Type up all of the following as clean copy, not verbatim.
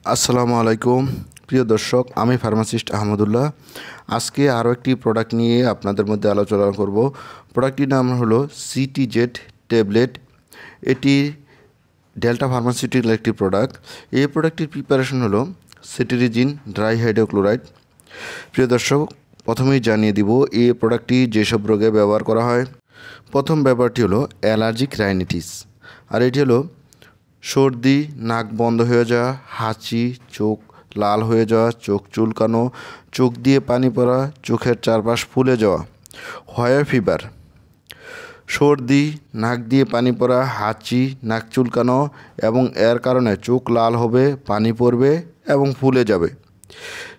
আসসালামু আলাইকুম প্রিয় দর্শক, আমি ফার্মাসিস্ট আহমদুল্লাহ। আজকে আরও একটি প্রোডাক্ট নিয়ে আপনাদের মধ্যে আলোচনা করব। প্রোডাক্টটির নাম হলো সিটিজেড ট্যাবলেট। এটি ডেল্টা ফার্মাসিউটিক্যাল একটি প্রোডাক্ট। এই প্রোডাক্টটির প্রিপারেশন হলো সেটেরিজিন ড্রাই হাইড্রোক্লোরাইড। প্রিয় দর্শক, প্রথমেই জানিয়ে দিব এই প্রোডাক্টটি যেসব রোগে ব্যবহার করা হয়। প্রথম ব্যাপারটি হলো অ্যালার্জিক রাইনাইটিস, আর এটি হলো সর্দি, নাক বন্ধ হয়ে যাওয়া, হাঁচি, চোখ লাল হয়ে যাওয়া, চোখ চুলকানো, চোখ দিয়ে পানি পড়া, চোখের চারপাশ ফুলে যাওয়া, হয়ার ফিভার। সর্দি, নাক দিয়ে পানি পড়া, হাঁচি, নাক চুলকানো এবং এর কারণে চোখ লাল হবে, পানি পড়বে এবং ফুলে যাবে।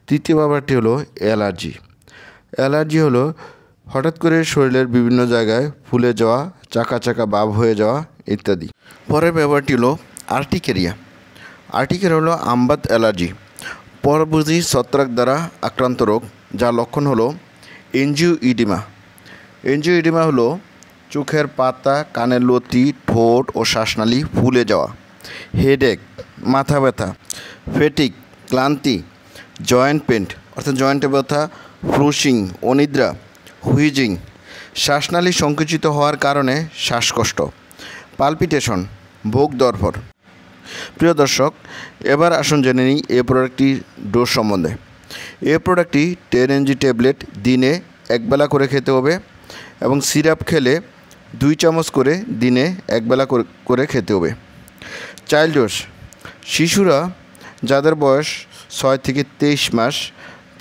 তৃতীয় ব্যাপারটি হলো অ্যালার্জি। অ্যালার্জি হলো হঠাৎ করে শরীরের বিভিন্ন জায়গায় ফুলে যাওয়া, চাকা চাকা ভাব হয়ে যাওয়া ইত্যাদি। পরের ব্যাপারটি হলো আর্টিকেরিয়া। আর্টিকেরিয়া হলো আমবাত অ্যালার্জি, পরভোজী ছত্রাক দ্বারা আক্রান্ত রোগ, যার লক্ষণ হলো এনজিওইডিমা। এনজিওইডিমা হলো চোখের পাতা, কানের লতি, ঠোঁট ও শ্বাসনালী ফুলে যাওয়া। হেডেক, মাথা ব্যথা, ফেটিক, ক্লান্তি, জয়েন্ট পেন অর্থাৎ জয়েন্টে ব্যথা, ফ্লুশিং, অনিদ্রা, হুইজিং, শ্বাসনালী সংকুচিত হওয়ার কারণে শ্বাসকষ্ট, পালপিটেশন, বুক ধড়ফড়। প্রিয় দর্শক, এবার আসুন জেনে নিই এই প্রোডাক্টটির ডোজ সম্বন্ধে। এই প্রোডাক্টটি 10 mg ট্যাবলেট দিনে একবেলা করে খেতে হবে এবং সিরাপ খেলে 2 চামচ করে দিনে একবেলা করে খেতে হবে। চাইল্ড ডোজ, শিশুরা যাদের বয়স 6 থেকে 23 মাস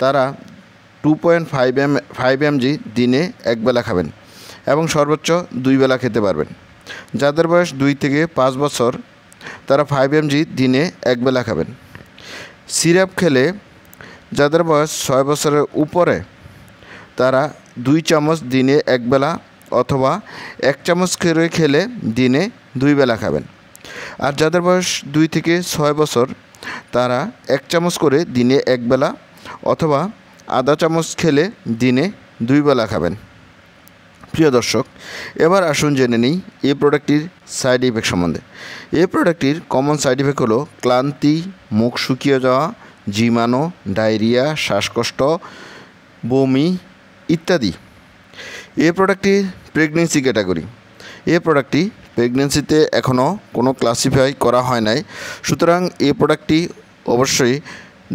তারা 2.5 mg দিনে একবেলা খাবেন এবং সর্বোচ্চ 2 বেলা খেতে পারবেন। যাদের বয়স 2 থেকে 5 বছর তারা 5 mg দিনে একবেলা খাবেন। সিরাপ খেলে যাদের বয়স 6 বছরের উপরে তারা 2 চামচ দিনে একবেলা অথবা 1 চামচ করে খেলে দিনে 2 বেলা খাবেন। আর যাদের বয়স 2 থেকে 6 বছর তারা 1 চামচ করে দিনে একবেলা অথবা আধা চামচ খেলে দিনে 2 বেলা খাবেন। প্রিয় দর্শক, এবার আসুন জেনে নিই এই প্রোডাক্টটির সাইড ইফেক্ট সম্বন্ধে। এই প্রোডাক্টটির কমন সাইড ইফেক্ট হলো ক্লান্তি, মুখ শুকিয়ে যাওয়া, জিমানো, ডায়রিয়া, শ্বাসকষ্ট, বমি ইত্যাদি। এই প্রোডাক্টটি প্রেগনেন্সি ক্যাটাগরি। এই প্রোডাক্টটি প্রেগনেন্সিতে এখনও কোনো ক্লাসিফাই করা হয় নাই, সুতরাং এই প্রোডাক্টটি অবশ্যই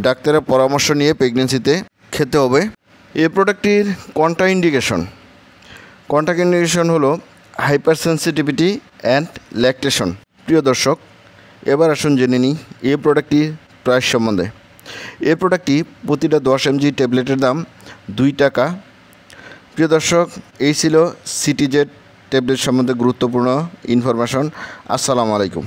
ডাক্তারের পরামর্শ নিয়ে প্রেগনেন্সিতে খেতে হবে। এই প্রোডাক্টটির কন্ট্রাইন্ডিকেশন হলো হাইপার সেন্সিটিভিটি অ্যান্ড ল্যাকটেশন। প্রিয় দর্শক, এবার আসুন জেনে নিই এই প্রোডাক্টটির প্রাইস সম্বন্ধে। এই প্রোডাক্টটি প্রতিটা 10 mg ট্যাবলেটের দাম 2 টাকা। প্রিয় দর্শক, এই ছিল সিটিজেড ট্যাবলেট সম্বন্ধে গুরুত্বপূর্ণ ইনফরমেশন। আসসালামু আলাইকুম।